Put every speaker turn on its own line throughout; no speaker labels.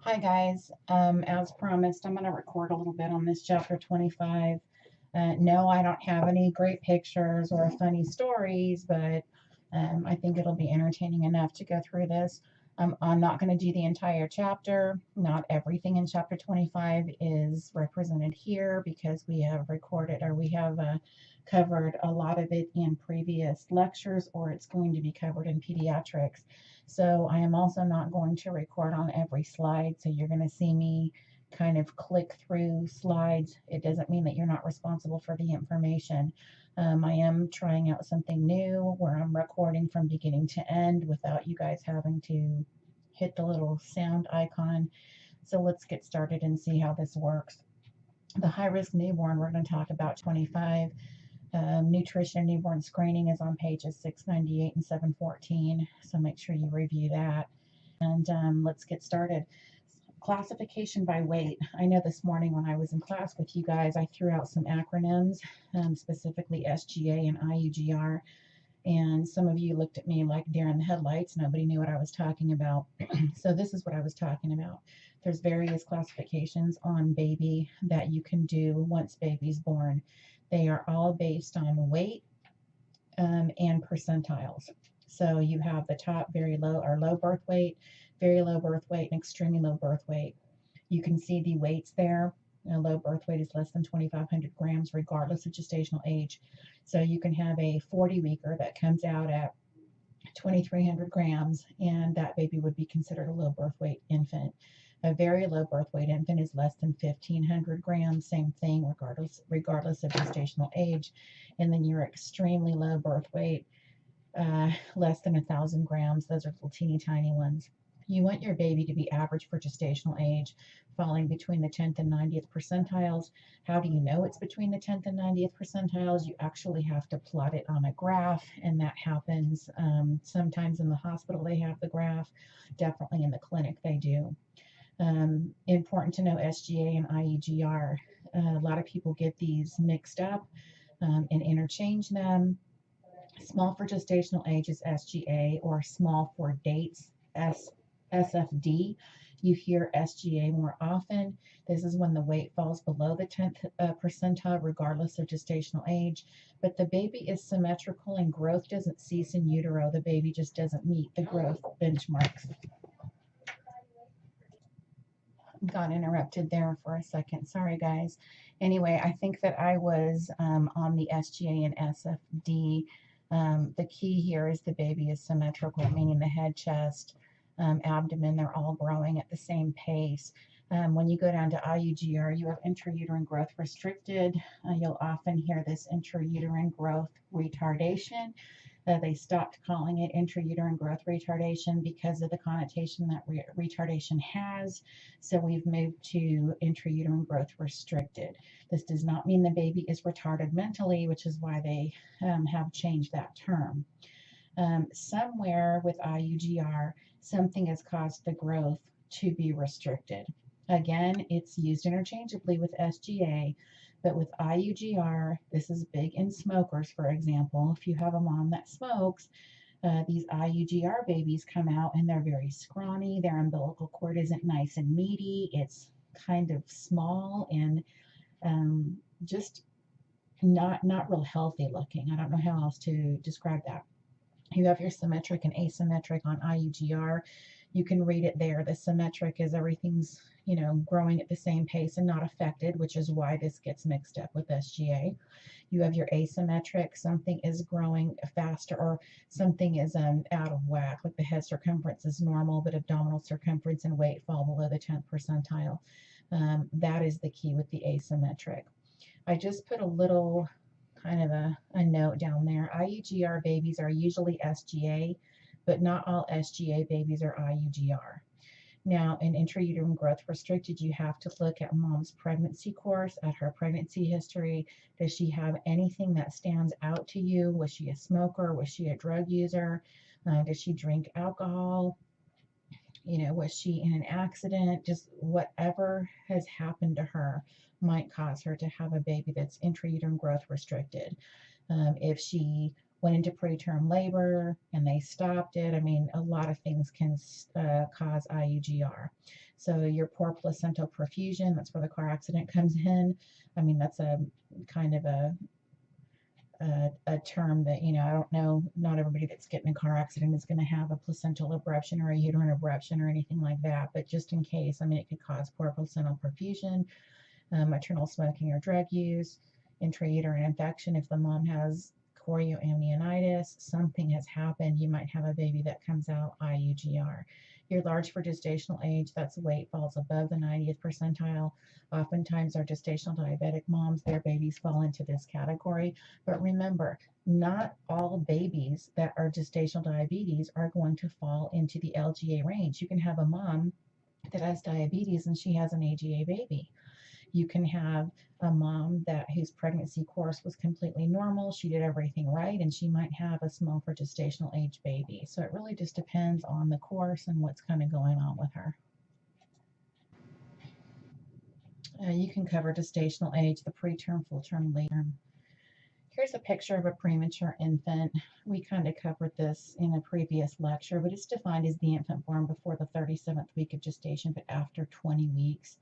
Hi guys, as promised, I'm going to record a little bit on this chapter 25. No, I don't have any great pictures or funny stories, but I think it'll be entertaining enough to go through this. I'm not going to do the entire chapter. Not everything in chapter 25 is represented here because we have recorded or we have covered a lot of it in previous lectures, or it's going to be covered in pediatrics. So I am also not going to record on every slide. So you're going to see me kind of click through slides. It doesn't mean that you're not responsible for the information. I am trying out something new where I'm recording from beginning to end without you guys having to hit the little sound icon. So let's get started and see how this works. The high-risk newborn, we're going to talk about 25. Nutrition newborn screening is on pages 698 and 714, so make sure you review that. And let's get started. Classification by weight. I know this morning when I was in class with you guys, I threw out some acronyms, specifically SGA and IUGR, and some of you looked at me like deer in the headlights. Nobody knew what I was talking about. So this is what I was talking about. There's various classifications on baby that you can do once baby's born. They are all based on weight and percentiles. So you have the top, very low or low birth weight, very low birth weight, and extremely low birth weight. You can see the weights there. A low birth weight is less than 2,500 grams, regardless of gestational age. So you can have a 40-weeker that comes out at 2,300 grams, and that baby would be considered a low birth weight infant. A very low birth weight infant is less than 1,500 grams, same thing, regardless of gestational age. And then your extremely low birth weight, less than 1,000 grams, those are little teeny tiny ones. You want your baby to be average for gestational age, falling between the 10th and 90th percentiles. How do you know it's between the 10th and 90th percentiles? You actually have to plot it on a graph, and that happens sometimes in the hospital they have the graph, definitely in the clinic they do. Important to know SGA and IEGR. A lot of people get these mixed up and interchange them. Small for gestational age is SGA, or small for dates, SFD. You hear SGA more often. This is when the weight falls below the 10th percentile, regardless of gestational age. But the baby is symmetrical and growth doesn't cease in utero. The baby just doesn't meet the growth benchmarks. Got interrupted there for a second. Sorry, guys. Anyway, I think that I was on the SGA and SFD. The key here is the baby is symmetrical, meaning the head, chest, abdomen, they're all growing at the same pace. When you go down to IUGR, you have intrauterine growth restricted. You'll often hear this intrauterine growth retardation. They stopped calling it intrauterine growth retardation because of the connotation that retardation has. So we've moved to intrauterine growth restricted. This does not mean the baby is retarded mentally, which is why they have changed that term. Somewhere with IUGR, something has caused the growth to be restricted. Again, it's used interchangeably with SGA, but with IUGR, this is big in smokers, for example. If you have a mom that smokes, these IUGR babies come out and they're very scrawny. Their umbilical cord isn't nice and meaty. It's kind of small and just not real healthy looking. I don't know how else to describe that. You have your symmetric and asymmetric on IUGR. You can read it there. The symmetric is everything's, growing at the same pace and not affected, which is why this gets mixed up with SGA. You have your asymmetric. Something is growing faster or something is out of whack, like the head circumference is normal, but abdominal circumference and weight fall below the 10th percentile. That is the key with the asymmetric. I just put a little kind of a note down there. IUGR babies are usually SGA, but not all SGA babies are IUGR. Now, in intrauterine growth restricted, you have to look at mom's pregnancy course, at her pregnancy history. Does she have anything that stands out to you? Was she a smoker? Was she a drug user? Does she drink alcohol? Was she in an accident? Just whatever has happened to her might cause her to have a baby that's intrauterine growth restricted. If she went into preterm labor and they stopped it, I mean, a lot of things can cause IUGR. So your poor placental perfusion, that's where the car accident comes in. I mean, that's a kind of a term that, I don't know, not everybody that's getting a car accident is going to have a placental abruption or a uterine abruption or anything like that. But just in case, I mean, it could cause poor placental perfusion, maternal smoking or drug use, intrauterine infection. If the mom has chorioamnionitis, something has happened, you might have a baby that comes out IUGR. You're large for gestational age, that's weight falls above the 90th percentile. Oftentimes, our gestational diabetic moms, their babies fall into this category. But remember, not all babies that are gestational diabetes are going to fall into the LGA range. You can have a mom that has diabetes and she has an AGA baby. You can have a mom whose pregnancy course was completely normal. She did everything right, and she might have a small for gestational age baby. So it really just depends on the course and what's kind of going on with her. You can cover gestational age, the preterm, full term, late term. Here's a picture of a premature infant. We kind of covered this in a previous lecture, but it's defined as the infant born before the 37th week of gestation, but after 20 weeks.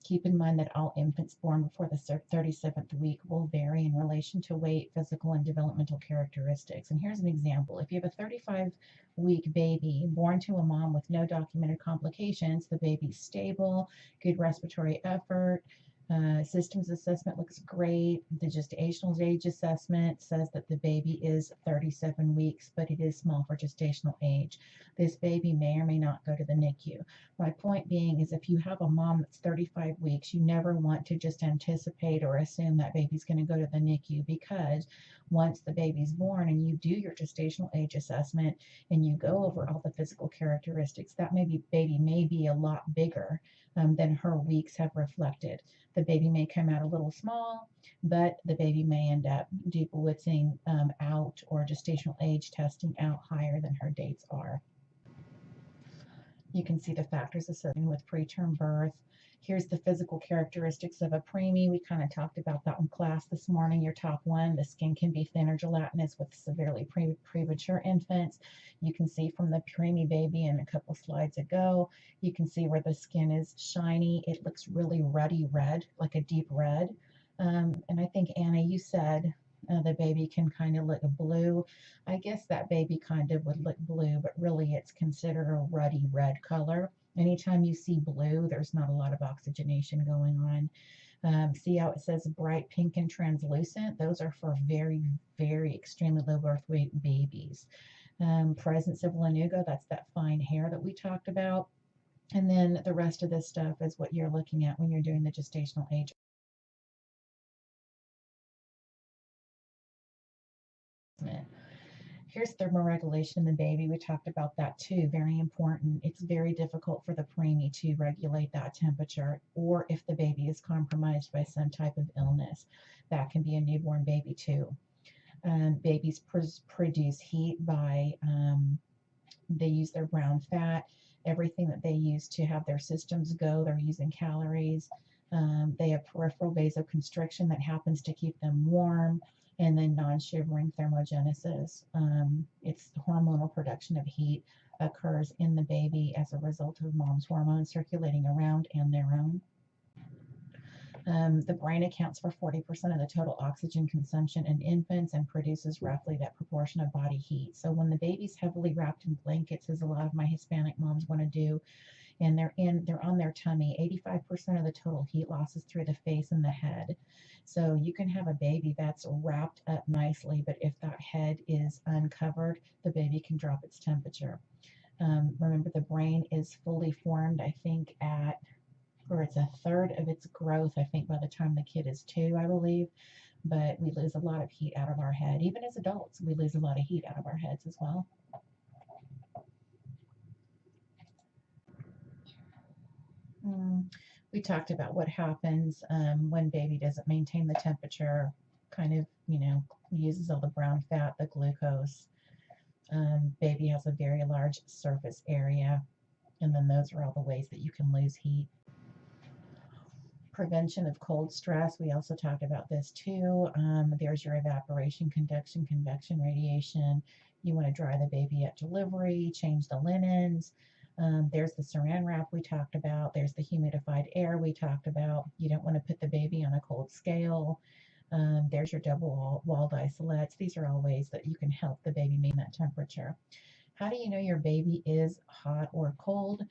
Keep in mind that all infants born before the 37th week will vary in relation to weight, physical, and developmental characteristics. And here's an example. If you have a 35-week baby born to a mom with no documented complications, the baby's stable, good respiratory effort, systems assessment looks great. The gestational age assessment says that the baby is 37 weeks, but it is small for gestational age. This baby may or may not go to the NICU. My point being is if you have a mom that's 35 weeks, you never want to just anticipate or assume that baby's going to go to the NICU, because once the baby's born and you do your gestational age assessment and you go over all the physical characteristics, that baby may be a lot bigger than her weeks have reflected. The baby may come out a little small, but the baby may end up Duplitzing out or gestational age testing out higher than her dates are. You can see the factors associated with preterm birth. Here's the physical characteristics of a preemie. We kind of talked about that in class this morning. Your top one, the skin can be thin or gelatinous with severely premature infants. You can see from the preemie baby and a couple slides ago, you can see where the skin is shiny. It looks really ruddy red, like a deep red. And I think, Anna, you said the baby can kind of look blue. I guess that baby kind of would look blue, but really it's considered a ruddy red color. Anytime you see blue, there's not a lot of oxygenation going on. See how it says bright pink and translucent? Those are for very, very extremely low birth weight babies. Presence of lanugo, that's that fine hair that we talked about. And then the rest of this stuff is what you're looking at when you're doing the gestational age. Here's thermoregulation in the baby. We talked about that too. Very important. It's very difficult for the preemie to regulate that temperature, or if the baby is compromised by some type of illness. That can be a newborn baby too. Babies produce heat by, they use their brown fat. Everything that they use to have their systems go, they're using calories. They have peripheral vasoconstriction that happens to keep them warm, and then non-shivering thermogenesis. It's the hormonal production of heat occurs in the baby as a result of mom's hormones circulating around and their own. The brain accounts for 40% of the total oxygen consumption in infants and produces roughly that proportion of body heat. So when the baby's heavily wrapped in blankets, as a lot of my Hispanic moms want to do, and they're on their tummy, 85% of the total heat loss is through the face and the head. So you can have a baby that's wrapped up nicely, but if that head is uncovered, the baby can drop its temperature. Remember, the brain is fully formed, I think, or it's a third of its growth, I think, by the time the kid is 2, I believe. But we lose a lot of heat out of our head. Even as adults, we lose a lot of heat out of our heads as well. We talked about what happens when baby doesn't maintain the temperature, kind of, uses all the brown fat, the glucose. Baby has a very large surface area, and then those are all the ways that you can lose heat. Prevention of cold stress, we also talked about this too. There's your evaporation, conduction, convection, radiation. You want to dry the baby at delivery, change the linens. There's the saran wrap we talked about. There's the humidified air we talked about. You don't want to put the baby on a cold scale. There's your double walled isolates. These are all ways that you can help the baby maintain that temperature. How do you know your baby is hot or cold?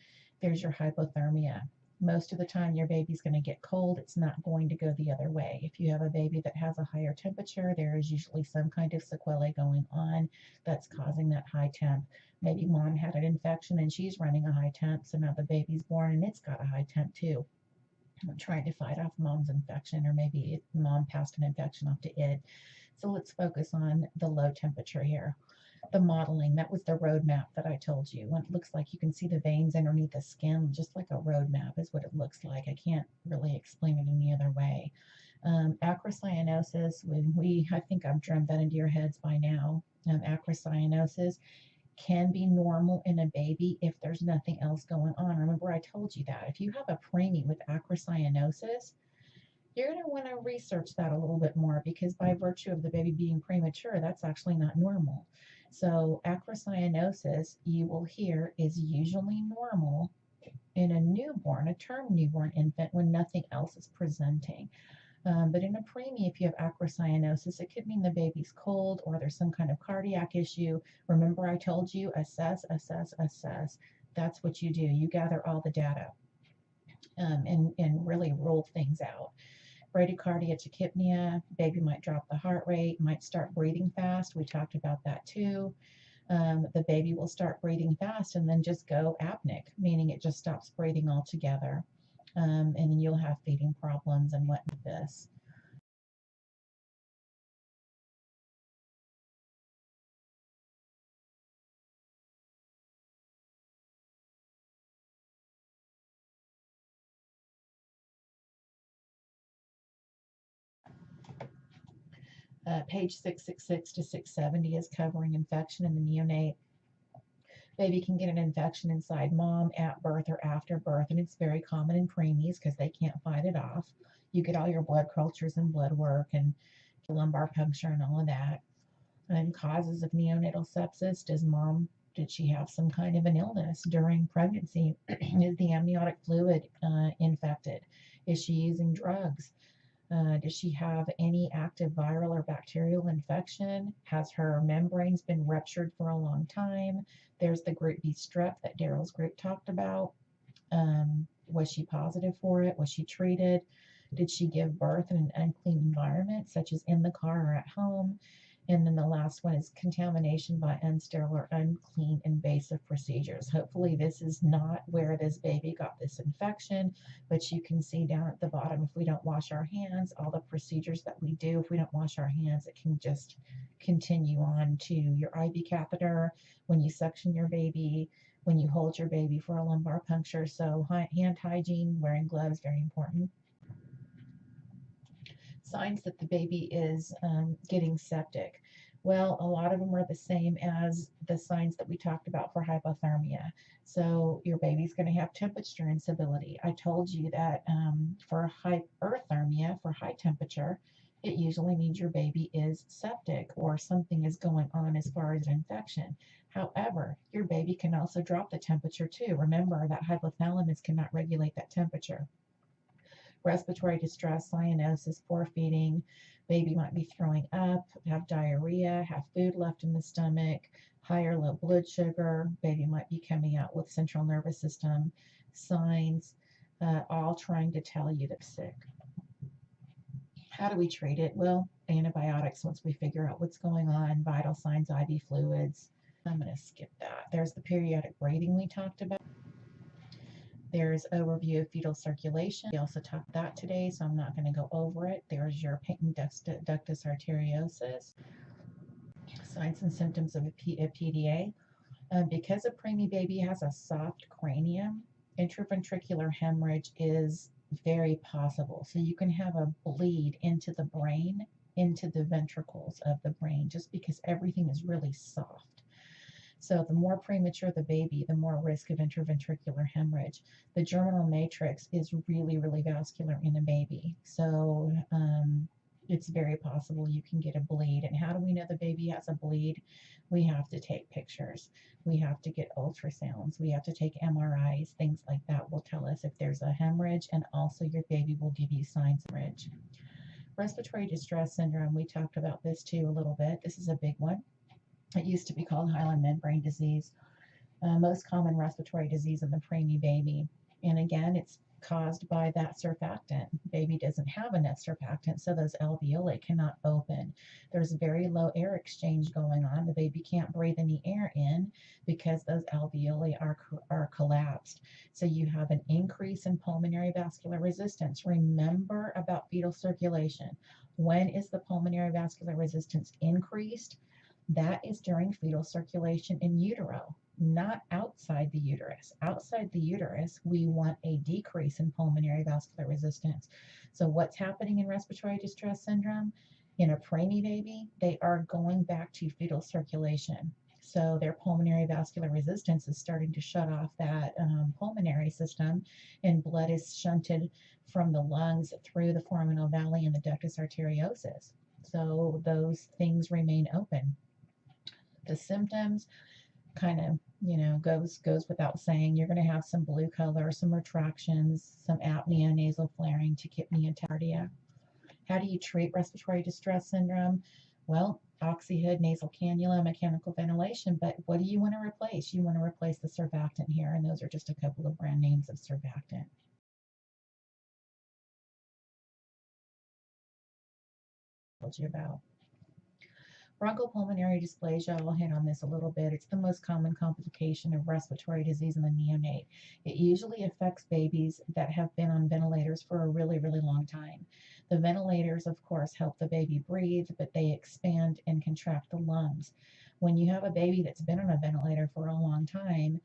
There's your hypothermia. Most of the time, your baby's going to get cold. It's not going to go the other way. If you have a baby that has a higher temperature, there is usually some kind of sequelae going on that's causing that high temp. Maybe mom had an infection and she's running a high temp, so now the baby's born and it's got a high temp too. I'm trying to fight off mom's infection, or maybe mom passed an infection off to it. So let's focus on the low temperature here. The modeling, that was the roadmap that I told you. When it looks like you can see the veins underneath the skin, just like a roadmap is what it looks like. I can't really explain it any other way. Acrocyanosis, I think I've drummed that into your heads by now. Acrocyanosis can be normal in a baby if there's nothing else going on. Remember, I told you that. If you have a preemie with acrocyanosis, you're going to want to research that a little bit more, because by virtue of the baby being premature, that's actually not normal. So acrocyanosis, you will hear, is usually normal in a newborn, a term newborn infant, when nothing else is presenting. But in a preemie, if you have acrocyanosis, it could mean the baby's cold or there's some kind of cardiac issue. Remember, I told you, assess, assess, assess. That's what you do. You gather all the data and really rule things out. Bradycardia, tachypnea, baby might drop the heart rate, might start breathing fast. We talked about that too. The baby will start breathing fast and then just go apneic, meaning it just stops breathing altogether. And then you'll have feeding problems and what this. Page 666 to 670 is covering infection in the neonate. Baby can get an infection inside mom at birth or after birth, and it's very common in preemies because they can't fight it off. You get all your blood cultures and blood work and lumbar puncture and all of that. And causes of neonatal sepsis, did she have some kind of an illness during pregnancy? Is the amniotic fluid infected? Is she using drugs? Does she have any active viral or bacterial infection? Has her membranes been ruptured for a long time? There's the group B strep that Daryl's group talked about. Was she positive for it? Was she treated? Did she give birth in an unclean environment, such as in the car or at home? And then the last one is contamination by unsterile or unclean invasive procedures. Hopefully this is not where this baby got this infection, but you can see down at the bottom, if we don't wash our hands, all the procedures that we do, if we don't wash our hands, it can just continue on to your IV catheter, when you suction your baby, when you hold your baby for a lumbar puncture. So hand hygiene, wearing gloves, very important. Signs that the baby is getting septic. Well, a lot of them are the same as the signs that we talked about for hypothermia. So your baby's going to have temperature instability. I told you that for hyperthermia, for high temperature, it usually means your baby is septic or something is going on as far as an infection. However, your baby can also drop the temperature too. Remember that hypothalamus cannot regulate that temperature. Respiratory distress, cyanosis, poor feeding, baby might be throwing up, have diarrhea, have food left in the stomach, high or low blood sugar, baby might be coming out with central nervous system signs, all trying to tell you they're sick. How do we treat it? Well, antibiotics once we figure out what's going on, vital signs, IV fluids. I'm going to skip that. There's the periodic breathing we talked about. There's overview of fetal circulation. We also talked that today, so I'm not going to go over it. There's your patent ductus arteriosus. Signs and symptoms of a PDA. Because a preemie baby has a soft cranium, intraventricular hemorrhage is very possible. So you can have a bleed into the brain, into the ventricles of the brain, just because everything is really soft. So the more premature the baby, the more risk of intraventricular hemorrhage. The germinal matrix is really, really vascular in a baby. So it's very possible you can get a bleed. And how do we know the baby has a bleed? We have to take pictures. We have to get ultrasounds. We have to take MRIs. Things like that will tell us if there's a hemorrhage, and also your baby will give you signs of hemorrhage. Respiratory distress syndrome, we talked about this too a little bit. This is a big one. It used to be called hyaline membrane disease, most common respiratory disease in the preemie baby. And again, it's caused by that surfactant. Baby doesn't have enough surfactant, so those alveoli cannot open. There's very low air exchange going on. The baby can't breathe any air in because those alveoli are collapsed. So you have an increase in pulmonary vascular resistance. Remember about fetal circulation. When is the pulmonary vascular resistance increased? That is during fetal circulation in utero, not outside the uterus. Outside the uterus, we want a decrease in pulmonary vascular resistance. So what's happening in respiratory distress syndrome? In a preemie baby, they are going back to fetal circulation. So their pulmonary vascular resistance is starting to shut off that pulmonary system, and blood is shunted from the lungs through the foraminal valley and the ductus arteriosus. So those things remain open. The symptoms kind of, goes without saying. You're going to have some blue color, some retractions, some apnea, nasal flaring, tachypnea, tachycardia. How do you treat respiratory distress syndrome? Well, oxyhood, nasal cannula, mechanical ventilation, but what do you want to replace? You want to replace the surfactant here, and those are just a couple of brand names of surfactant. Told you about. Bronchopulmonary dysplasia, I'll hit on this a little bit. It's the most common complication of respiratory disease in the neonate. It usually affects babies that have been on ventilators for a really, really long time. The ventilators, of course, help the baby breathe, but they expand and contract the lungs. When you have a baby that's been on a ventilator for a long time,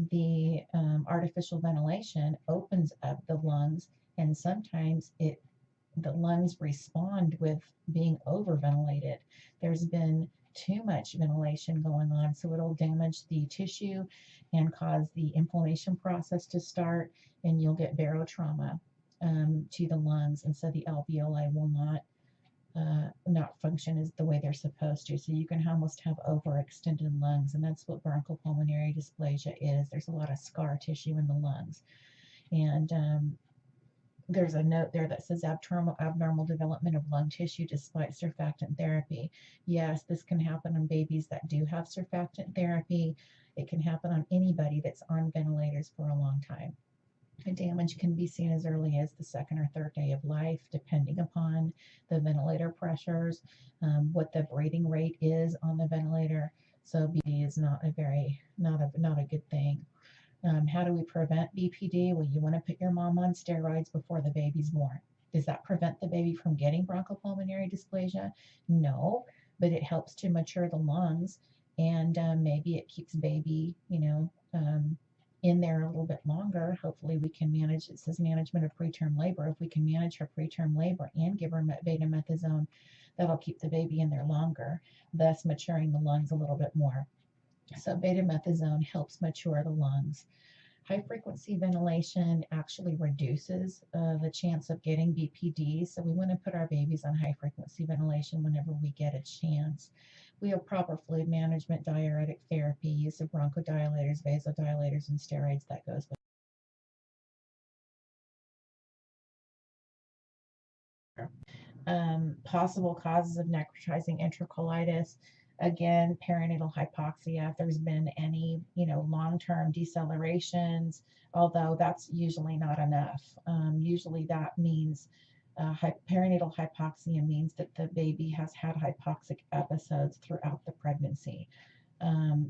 the artificial ventilation opens up the lungs, and sometimes the lungs respond with being overventilated. There's been too much ventilation going on, so it'll damage the tissue and cause the inflammation process to start, and you'll get barotrauma to the lungs, and so the alveoli will not function as the way they're supposed to. So you can almost have overextended lungs, and that's what bronchopulmonary dysplasia is. There's a lot of scar tissue in the lungs, and there's a note there that says abnormal development of lung tissue despite surfactant therapy. Yes, this can happen on babies that do have surfactant therapy. It can happen on anybody that's on ventilators for a long time. And damage can be seen as early as the second or third day of life, depending upon the ventilator pressures, what the breathing rate is on the ventilator. So BPD is not a good thing. How do we prevent BPD? Well, you want to put your mom on steroids before the baby's born. Does that prevent the baby from getting bronchopulmonary dysplasia? No, but it helps to mature the lungs, and maybe it keeps baby, in there a little bit longer. Hopefully we can manage, it says management of preterm labor. If we can manage her preterm labor and give her betamethasone, that'll keep the baby in there longer, thus maturing the lungs a little bit more. So betamethasone helps mature the lungs. High frequency ventilation actually reduces the chance of getting BPD, so we want to put our babies on high frequency ventilation whenever we get a chance. We have proper fluid management, diuretic therapy, use of bronchodilators, vasodilators, and steroids. That goes with possible causes of necrotizing enterocolitis. Again, perinatal hypoxia, if there's been any, long-term decelerations, although that's usually not enough. Usually that means perinatal hypoxia means that the baby has had hypoxic episodes throughout the pregnancy.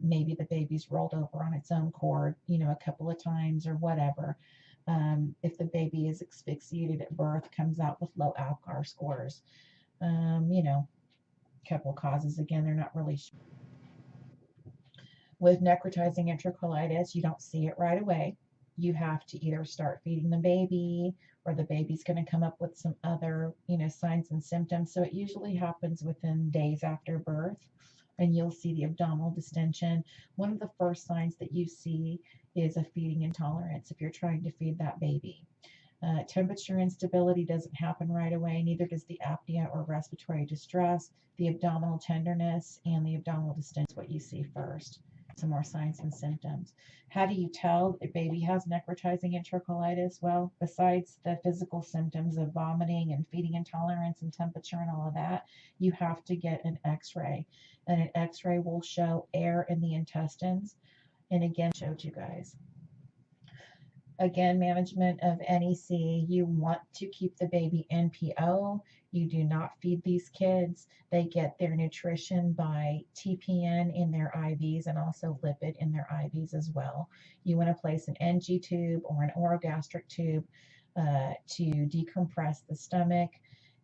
Maybe the baby's rolled over on its own cord, a couple of times or whatever. If the baby is asphyxiated at birth, comes out with low ALCAR scores. Couple causes. Again, they're not really sure. With necrotizing enterocolitis, you don't see it right away. You have to either start feeding the baby, or the baby's going to come up with some other, signs and symptoms. So it usually happens within days after birth, and you'll see the abdominal distension. One of the first signs that you see is a feeding intolerance if you're trying to feed that baby. Temperature instability doesn't happen right away, neither does the apnea or respiratory distress. The abdominal tenderness and the abdominal distance, what you see first. Some more signs and symptoms. How do you tell a baby has necrotizing enterocolitis? Well, besides the physical symptoms of vomiting and feeding intolerance and temperature and all of that, you have to get an x-ray. And an x-ray will show air in the intestines. And again, showed you guys. Again, management of NEC, you want to keep the baby NPO. You do not feed these kids. They get their nutrition by TPN in their IVs and also lipid in their IVs as well. You want to place an NG tube or an orogastric tube to decompress the stomach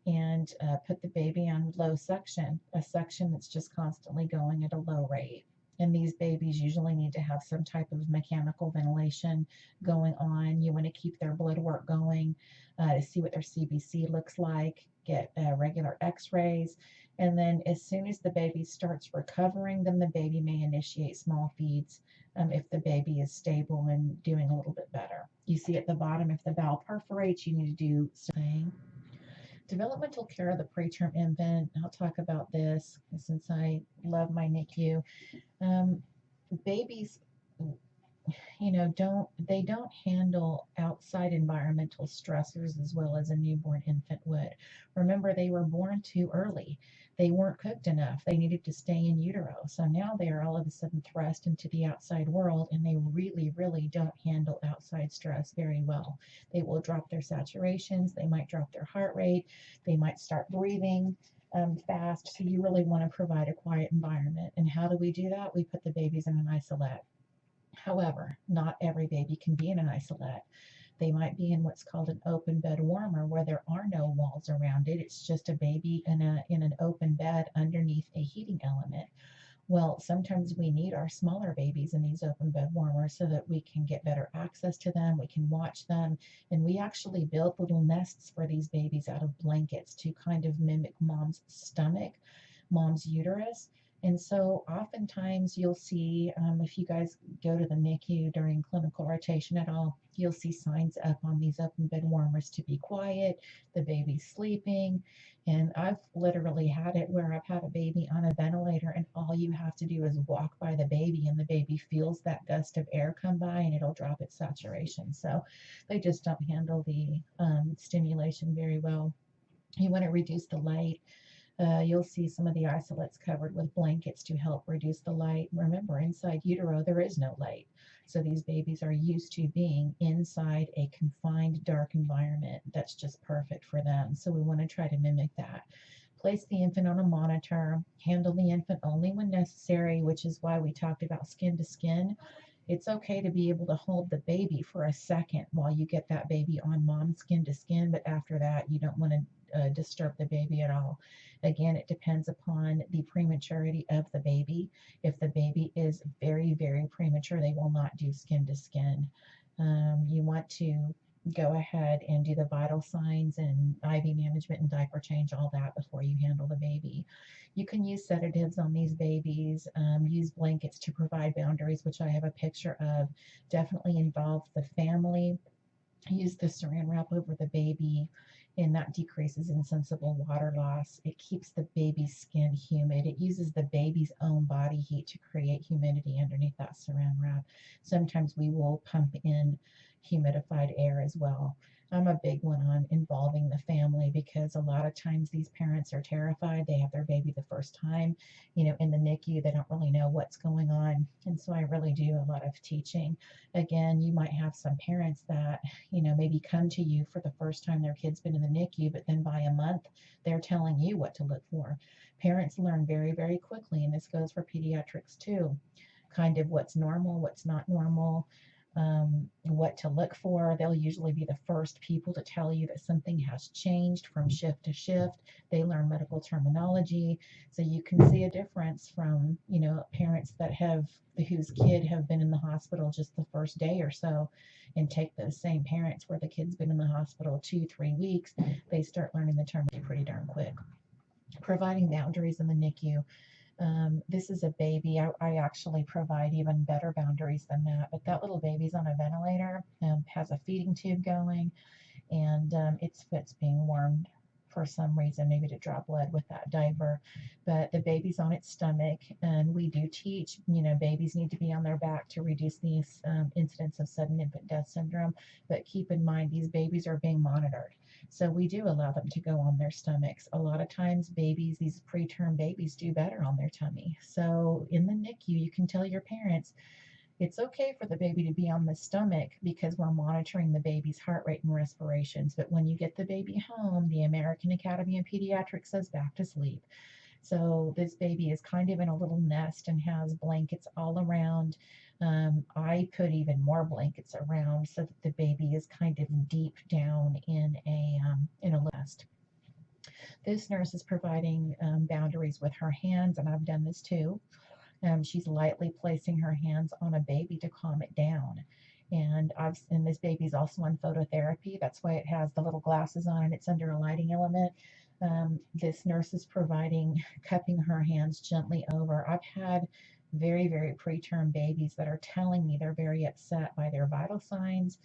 and put the baby on low suction, a suction that's just constantly going at a low rate. And these babies usually need to have some type of mechanical ventilation going on. You want to keep their blood work going to see what their CBC looks like, get regular x-rays. And then as soon as the baby starts recovering, then the baby may initiate small feeds if the baby is stable and doing a little bit better. You see at the bottom, if the bowel perforates, you need to do something. Developmental care of the preterm infant. I'll talk about this since I love my NICU. Babies, don't handle outside environmental stressors as well as a newborn infant would. Remember, they were born too early. They weren't cooked enough. They needed to stay in utero. So now they are all of a sudden thrust into the outside world, and they really, really don't handle outside stress very well. They will drop their saturations. They might drop their heart rate. They might start breathing fast. So you really want to provide a quiet environment. And how do we do that? We put the babies in an isolette. However, not every baby can be in an isolette. They might be in what's called an open bed warmer, where there are no walls around it. It's just a baby in an open bed underneath a heating element. Well, sometimes we need our smaller babies in these open bed warmers so that we can get better access to them, we can watch them, and we actually build little nests for these babies out of blankets to kind of mimic mom's stomach, mom's uterus. And so oftentimes you'll see, if you guys go to the NICU during clinical rotation at all, you'll see signs up on these open bed warmers to be quiet, the baby's sleeping. And I've literally had it where I've had a baby on a ventilator and all you have to do is walk by the baby and the baby feels that gust of air come by and it'll drop its saturation. So they just don't handle the stimulation very well. You want to reduce the light. You'll see some of the isolates covered with blankets to help reduce the light. Remember, inside utero, there is no light. So these babies are used to being inside a confined, dark environment. That's just perfect for them. So we want to try to mimic that. Place the infant on a monitor. Handle the infant only when necessary, which is why we talked about skin to skin. It's okay to be able to hold the baby for a second while you get that baby on mom's skin to skin, but after that, you don't want to disturb the baby at all. Again, it depends upon the prematurity of the baby. If the baby is very, very premature, they will not do skin to skin. You want to go ahead and do the vital signs and IV management and diaper change, all that before you handle the baby. You can use sedatives on these babies, use blankets to provide boundaries, which I have a picture of. Definitely involve the family. Use the saran wrap over the baby, and that decreases insensible water loss. It keeps the baby's skin humid. It uses the baby's own body heat to create humidity underneath that saran wrap. Sometimes we will pump in humidified air as well. I'm a big one on involving the family because a lot of times these parents are terrified. They have their baby the first time, in the NICU. They don't really know what's going on. And so I really do a lot of teaching. Again, you might have some parents that, maybe come to you for the first time their kid's been in the NICU, but then by a month, they're telling you what to look for. Parents learn very, very quickly, and this goes for pediatrics too, kind of what's normal, what's not normal, what to look for. They'll usually be the first people to tell you that something has changed from shift to shift. They learn medical terminology. So you can see a difference from, parents whose kid have been in the hospital just the first day or so, and take those same parents where the kid's been in the hospital 2-3 weeks. They start learning the terminology pretty darn quick. Providing boundaries in the NICU. This is a baby. I actually provide even better boundaries than that. But that little baby's on a ventilator, has a feeding tube going, and its foot's being warmed for some reason, maybe to draw blood with that diaper. But the baby's on its stomach, and we do teach, babies need to be on their back to reduce these incidents of sudden infant death syndrome. But keep in mind, these babies are being monitored. So we do allow them to go on their stomachs. A lot of times babies, these preterm babies, do better on their tummy. So in the NICU, you can tell your parents, it's okay for the baby to be on the stomach because we're monitoring the baby's heart rate and respirations. But when you get the baby home, the American Academy of Pediatrics says back to sleep. So this baby is kind of in a little nest and has blankets all around. I put even more blankets around so that the baby is kind of deep down in a nest. This nurse is providing boundaries with her hands, and I've done this too. She's lightly placing her hands on a baby to calm it down. And this baby's also on phototherapy. That's why it has the little glasses on and it's under a lighting element. This nurse is cupping her hands gently over. I've had very, very preterm babies that are telling me they're very upset by their vital signs,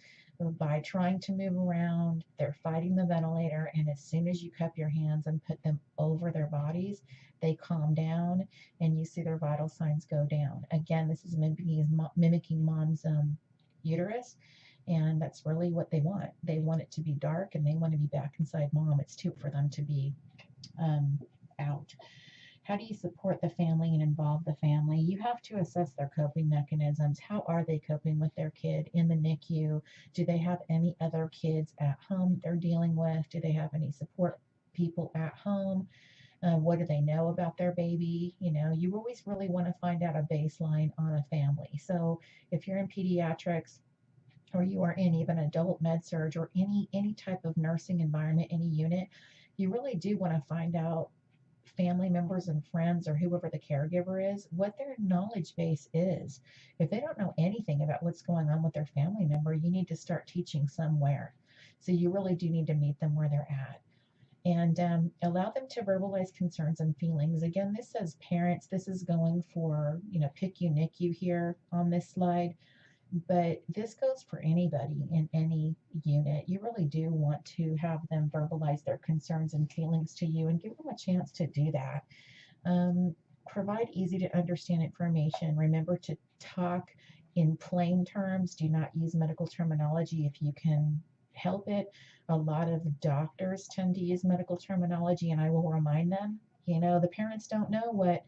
by trying to move around. They're fighting the ventilator, and as soon as you cup your hands and put them over their bodies, they calm down and you see their vital signs go down. Again, this is mimicking mom's uterus, and that's really what they want. They want it to be dark and they want to be back inside mom. It's too for them to be out. How do you support the family and involve the family? You have to assess their coping mechanisms. How are they coping with their kid in the NICU? Do they have any other kids at home they're dealing with? Do they have any support people at home? What do they know about their baby? You always really want to find out a baseline on a family. So if you're in pediatrics, or you are in even adult med surg, or any type of nursing environment, any unit, you really do want to find out family members and friends, or whoever the caregiver is, what their knowledge base is. If they don't know anything about what's going on with their family member, you need to start teaching somewhere. So you really do need to meet them where they're at, and allow them to verbalize concerns and feelings. Again, this says parents. This is going for, PICU, NICU here on this slide, but this goes for anybody in any unit. You really do want to have them verbalize their concerns and feelings to you and give them a chance to do that. Provide easy to understand information. Remember to talk in plain terms. Do not use medical terminology if you can help it. A lot of doctors tend to use medical terminology, and I will remind them, the parents don't know what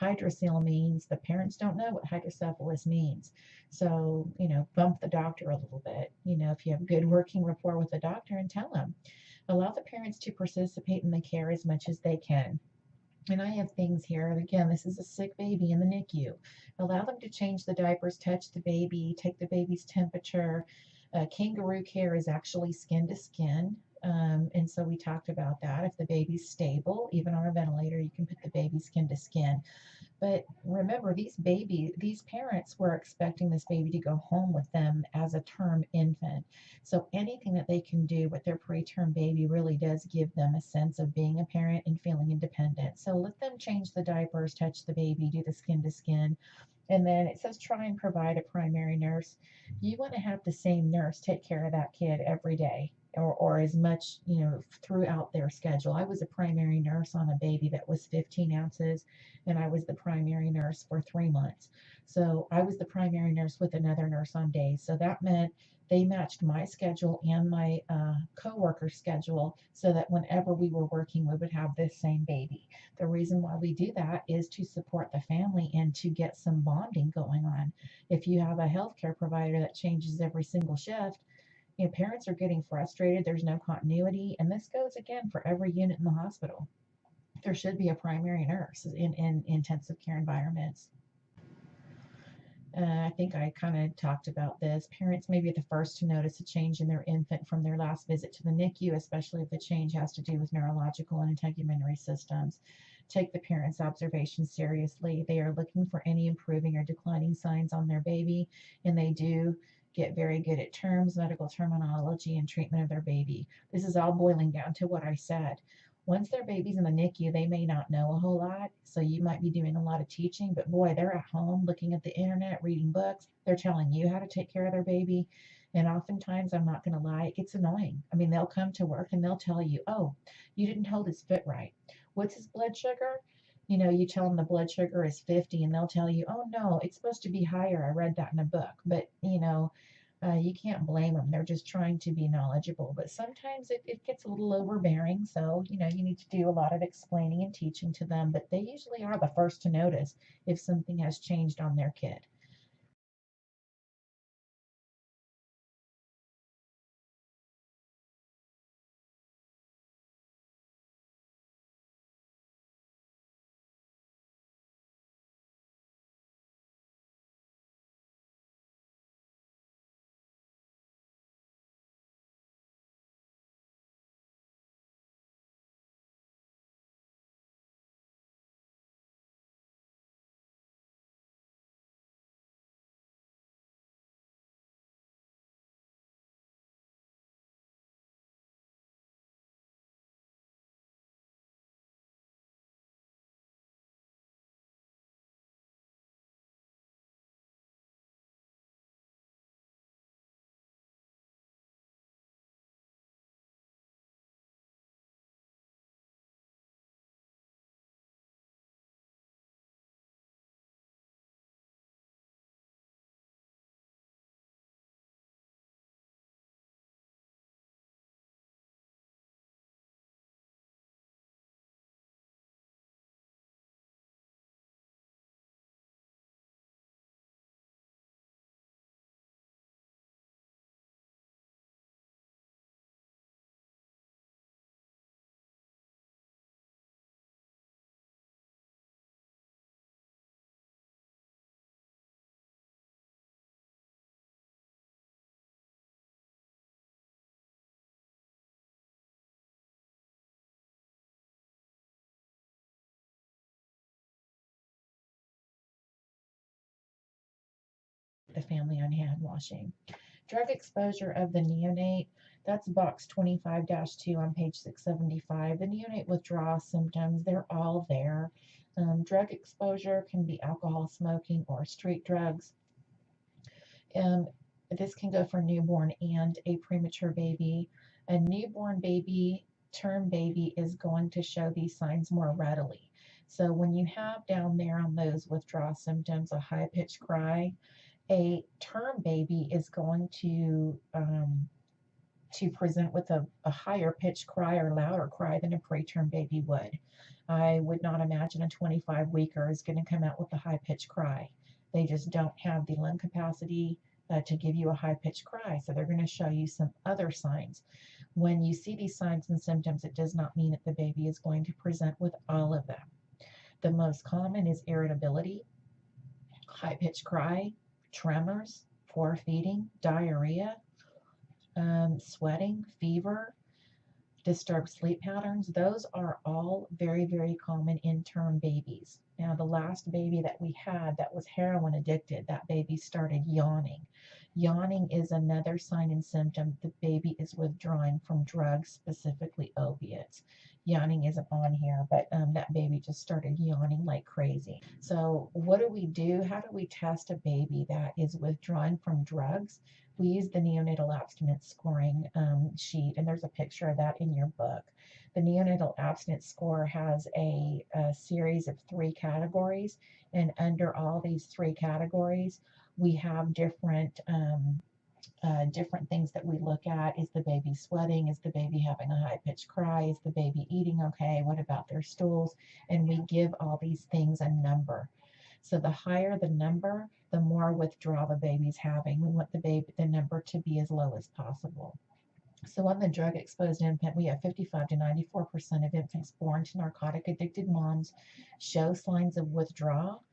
hydrocele means. The parents don't know what hydrocephalus means. So, bump the doctor a little bit. If you have good working rapport with the doctor, and tell them. Allow the parents to participate in the care as much as they can. And I have things here. Again, this is a sick baby in the NICU. Allow them to change the diapers, touch the baby, take the baby's temperature. Kangaroo care is actually skin to skin. And so we talked about that. If the baby's stable, even on a ventilator, you can put the baby skin to skin. But remember, these parents were expecting this baby to go home with them as a term infant. So anything that they can do with their preterm baby really does give them a sense of being a parent and feeling independent. So let them change the diapers, touch the baby, do the skin to skin. And then it says try and provide a primary nurse. You want to have the same nurse take care of that kid every day, or as much, throughout their schedule. I was a primary nurse on a baby that was 15 ounces, and I was the primary nurse for 3 months. So I was the primary nurse with another nurse on days. So that meant they matched my schedule and my coworker schedule so that whenever we were working, we would have this same baby. The reason why we do that is to support the family and to get some bonding going on. If you have a healthcare provider that changes every single shift, parents are getting frustrated. There's no continuity. And this goes again for every unit in the hospital. There should be a primary nurse in intensive care environments. I think I kind of talked about this. Parents may be the first to notice a change in their infant from their last visit to the NICU, especially if the change has to do with neurological and integumentary systems. Take the parents' observations seriously. They are looking for any improving or declining signs on their baby, and they do get very good at terms, medical terminology, and treatment of their baby. This is all boiling down to what I said. Once their baby's in the NICU, they may not know a whole lot, so you might be doing a lot of teaching, but boy, they're at home looking at the internet, reading books. They're telling you how to take care of their baby. And oftentimes, I'm not going to lie, it gets annoying. I mean, they'll come to work and they'll tell you, oh, you didn't hold his foot right. What's his blood sugar? You tell them the blood sugar is 50 and they'll tell you, oh no, it's supposed to be higher. I read that in a book. But, you can't blame them. They're just trying to be knowledgeable. But sometimes it gets a little overbearing. So, you need to do a lot of explaining and teaching to them. But they usually are the first to notice if something has changed on their kid. The family on hand washing. Drug exposure of the neonate, that's box 25 2 on page 675. The neonate withdrawal symptoms, they're all there. Drug exposure can be alcohol, smoking, or street drugs. Um, this can go for newborn and a premature baby. A newborn baby, term baby, is going to show these signs more readily. So when you have down there on those withdrawal symptoms a high pitched cry, a term baby is going to present with a higher pitched cry or louder cry than a preterm baby would. I would not imagine a 25 weeker is going to come out with a high pitched cry. They just don't have the lung capacity to give you a high pitched cry. So they're going to show you some other signs. When you see these signs and symptoms, it does not mean that the baby is going to present with all of them. The most common is irritability, high pitched cry, tremors, poor feeding, diarrhea, sweating, fever, disturbed sleep patterns. Those are all very, very common in term babies. Now, the last baby that we had that was heroin addicted, that baby started yawning. Yawning is another sign and symptom the baby is withdrawing from drugs, specifically opiates. Yawning isn't on here, but that baby just started yawning like crazy. So, what do we do? How do we test a baby that is withdrawing from drugs? We use the neonatal abstinence scoring sheet, and there's a picture of that in your book. The neonatal abstinence score has a series of 3 categories, and under all these 3 categories, we have different things that we look at. Is the baby sweating? Is the baby having a high pitched cry? Is the baby eating okay? What about their stools? And we give all these things a number. So the higher the number, the more withdrawal the baby's having. We want the number to be as low as possible. So on the drug exposed infant, we have 55 to 94% of infants born to narcotic addicted moms show signs of withdrawal.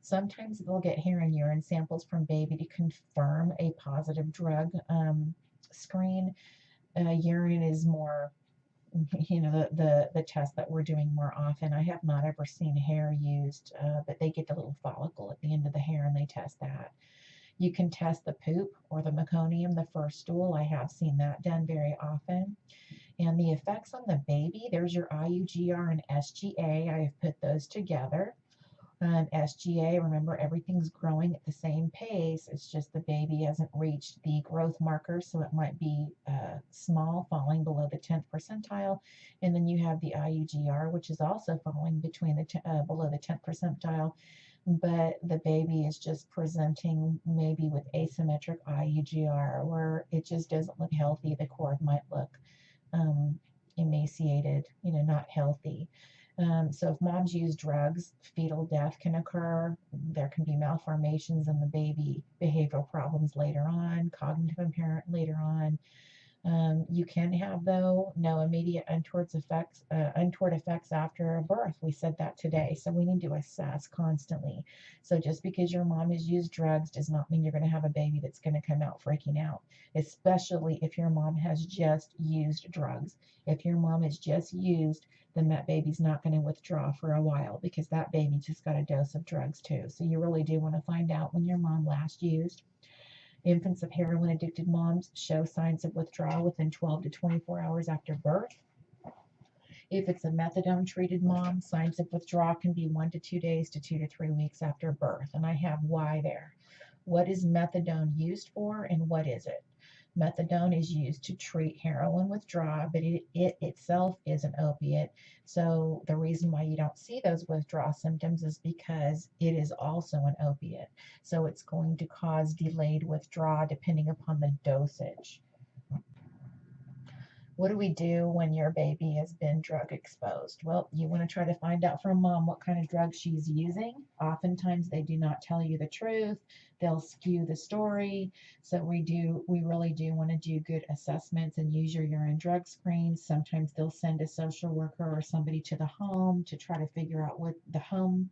Sometimes they'll get hair and urine samples from baby to confirm a positive drug screen. Urine is more, the test that we're doing more often. I have not ever seen hair used, but they get the little follicle at the end of the hair and they test that. You can test the poop or the meconium, the first stool. I have seen that done very often. And the effects on the baby, there's your IUGR and SGA. I have put those together. SGA, remember, everything's growing at the same pace. It's just the baby hasn't reached the growth marker, so it might be small, falling below the 10th percentile. And then you have the IUGR, which is also falling between the below the 10th percentile, but the baby is just presenting maybe with asymmetric IUGR, where it just doesn't look healthy. The cord might look um, emaciated, not healthy. So if moms use drugs, fetal death can occur. There can be malformations in the baby, behavioral problems later on, cognitive impairment later on. You can have, though, no immediate untoward effects after birth. We said that today. So we need to assess constantly. So just because your mom has used drugs does not mean you're going to have a baby that's going to come out freaking out, especially if your mom has just used drugs. If your mom has just used, then that baby's not going to withdraw for a while because that baby just got a dose of drugs too. So you really do want to find out when your mom last used. Infants of heroin addicted moms show signs of withdrawal within 12 to 24 hours after birth. If it's a methadone treated mom, signs of withdrawal can be 1 to 2 days to 2 to 3 weeks after birth. And I have why there. What is methadone used for and what is it? Methadone is used to treat heroin withdrawal, but it itself is an opiate. So the reason why you don't see those withdrawal symptoms is because it is also an opiate. So it's going to cause delayed withdrawal depending upon the dosage. What do we do when your baby has been drug exposed? Well, you want to try to find out from mom what kind of drug she's using. Oftentimes they do not tell you the truth. They'll skew the story. So we really do want to do good assessments and use your urine drug screens. Sometimes they'll send a social worker or somebody to the home to try to figure out what the home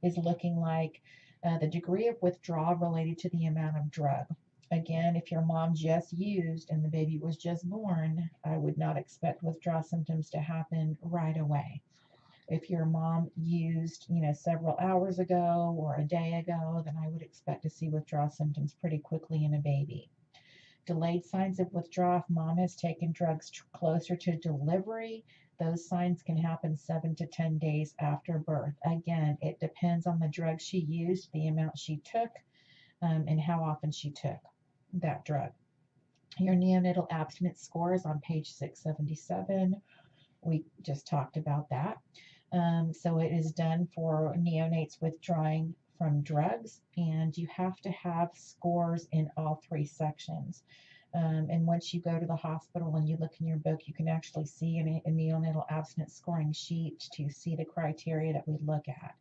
is looking like. The degree of withdrawal related to the amount of drug. Again, if your mom just used and the baby was just born, I would not expect withdrawal symptoms to happen right away. If your mom used, several hours ago or a day ago, then I would expect to see withdrawal symptoms pretty quickly in a baby. Delayed signs of withdrawal if mom has taken drugs closer to delivery. Those signs can happen 7 to 10 days after birth. Again, it depends on the drug she used, the amount she took, and how often she took that drug. Your neonatal abstinence score is on page 677. We just talked about that. So it is done for neonates withdrawing from drugs, and you have to have scores in all three sections. And once you go to the hospital and you look in your book, you can actually see a neonatal abstinence scoring sheet to see the criteria that we look at.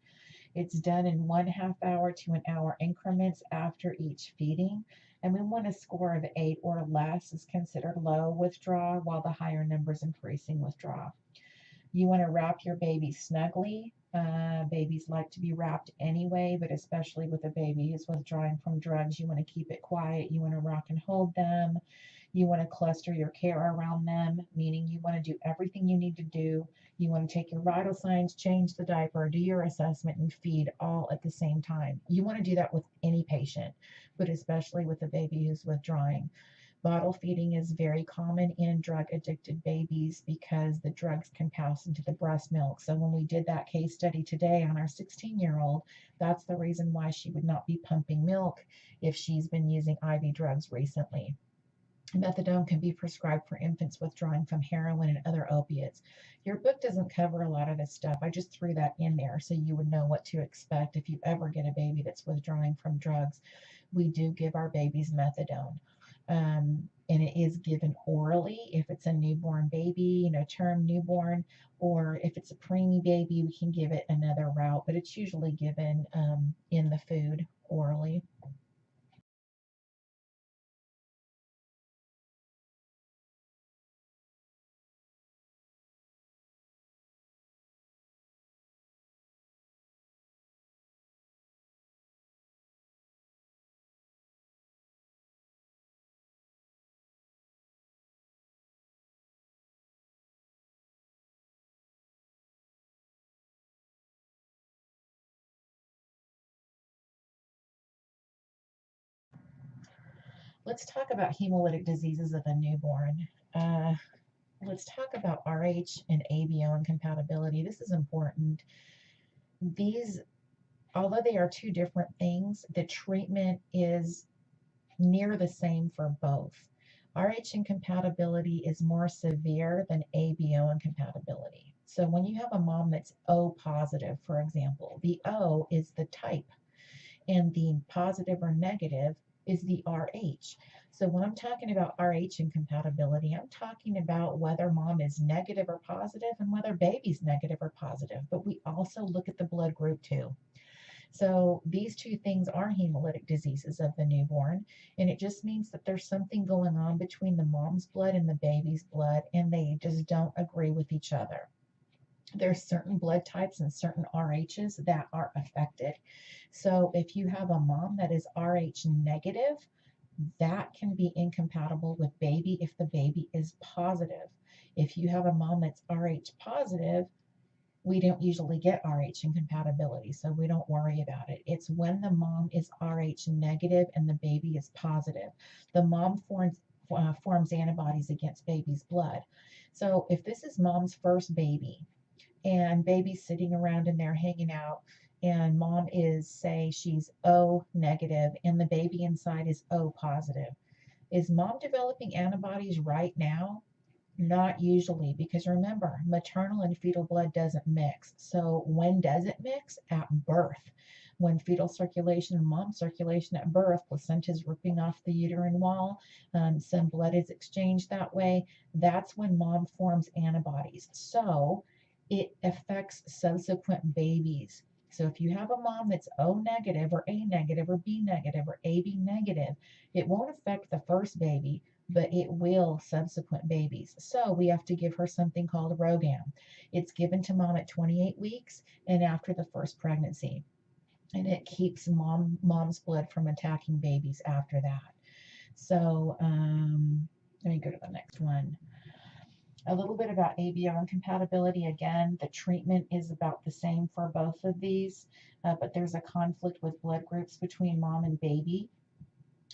It's done in 1/2 hour to an hour increments after each feeding. And we want a score of 8 or less is considered low withdrawal, while the higher number is increasing withdrawal. You want to wrap your baby snugly. Babies like to be wrapped anyway, but especially with a baby who's withdrawing from drugs, you want to keep it quiet. You want to rock and hold them. You want to cluster your care around them, meaning you want to do everything you need to do. You want to take your vital signs, change the diaper, do your assessment, and feed all at the same time. You want to do that with any patient, but especially with a baby who's withdrawing. Bottle feeding is very common in drug addicted babies because the drugs can pass into the breast milk. So when we did that case study today on our 16-year-old, that's the reason why she would not be pumping milk if she's been using IV drugs recently. Methadone can be prescribed for infants withdrawing from heroin and other opiates. Your book doesn't cover a lot of this stuff. I just threw that in there so you would know what to expect if you ever get a baby that's withdrawing from drugs. We do give our babies methadone. And it is given orally if it's a newborn baby, term newborn, or if it's a preemie baby, we can give it another route, but it's usually given in the food orally. Let's talk about hemolytic diseases of a newborn. Let's talk about RH and ABO incompatibility. This is important. These although they are two different things, the treatment is near the same for both. RH incompatibility is more severe than ABO incompatibility. So when you have a mom that's O positive, for example, the O is the type, and the positive or negative is the RH. So when I'm talking about RH incompatibility, I'm talking about whether mom is negative or positive and whether baby's negative or positive. But we also look at the blood group too. So these two things are hemolytic diseases of the newborn, and it just means that there's something going on between the mom's blood and the baby's blood, and they just don't agree with each other. There's certain blood types and certain RHs that are affected. So if you have a mom that is RH negative, that can be incompatible with baby if the baby is positive. If you have a mom that's RH positive, we don't usually get RH incompatibility, so we don't worry about it. It's when the mom is RH negative and the baby is positive. The mom forms antibodies against baby's blood. So if this is mom's first baby and baby's sitting around in there hanging out, and mom is, say, she's O negative and the baby inside is O positive, is mom developing antibodies right now? Not usually, because remember, maternal and fetal blood doesn't mix. So when does it mix? At birth. When fetal circulation and mom circulation at birth, placenta is ripping off the uterine wall, some blood is exchanged that way. That's when mom forms antibodies. So it affects subsequent babies. So if you have a mom that's O negative or A negative or B negative or AB negative, it won't affect the first baby, but it will subsequent babies. So we have to give her something called RhoGAM. It's given to mom at 28 weeks and after the first pregnancy. And it keeps mom's blood from attacking babies after that. So let me go to the next one. A little bit about ABO incompatibility. Again, the treatment is about the same for both of these, but there's a conflict with blood groups between mom and baby.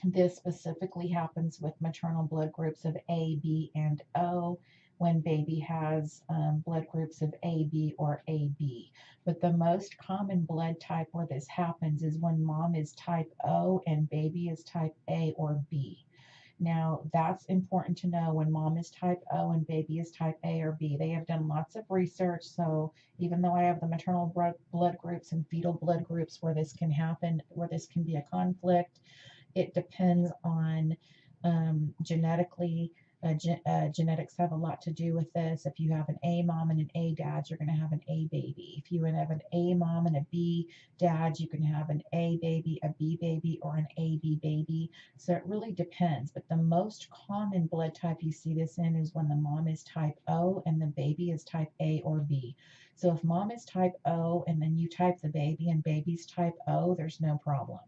This specifically happens with maternal blood groups of A, B, and O when baby has blood groups of AB or AB. But the most common blood type where this happens is when mom is type O and baby is type A or B. Now, that's important to know when mom is type O and baby is type A or B. They have done lots of research, so even though I have the maternal blood groups and fetal blood groups where this can happen, where this can be a conflict, it depends on genetically. Genetics have a lot to do with this. If you have an A mom and an A dad, you're going to have an A baby. If you have an A mom and a B dad, you can have an A baby, a B baby, or an AB baby. So it really depends. But the most common blood type you see this in is when the mom is type O and the baby is type A or B. So if mom is type O and then you type the baby and baby's type O, there's no problem.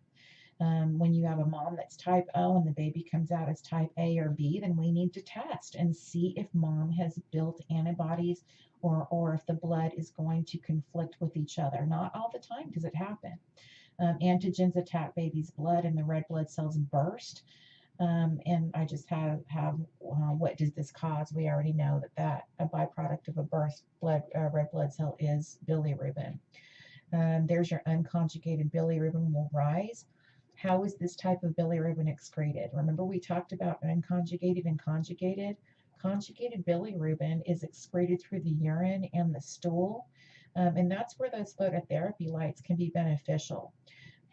When you have a mom that's type O and the baby comes out as type A or B, then we need to test and see if mom has built antibodies or if the blood is going to conflict with each other. Not all the time does it happen. Antigens attack baby's blood and the red blood cells burst. And I just have what does this cause? We already know that a byproduct of a burst red blood cell is bilirubin. There's your unconjugated bilirubin will rise. How is this type of bilirubin excreted? Remember we talked about unconjugated and conjugated? Conjugated bilirubin is excreted through the urine and the stool, and that's where those phototherapy lights can be beneficial.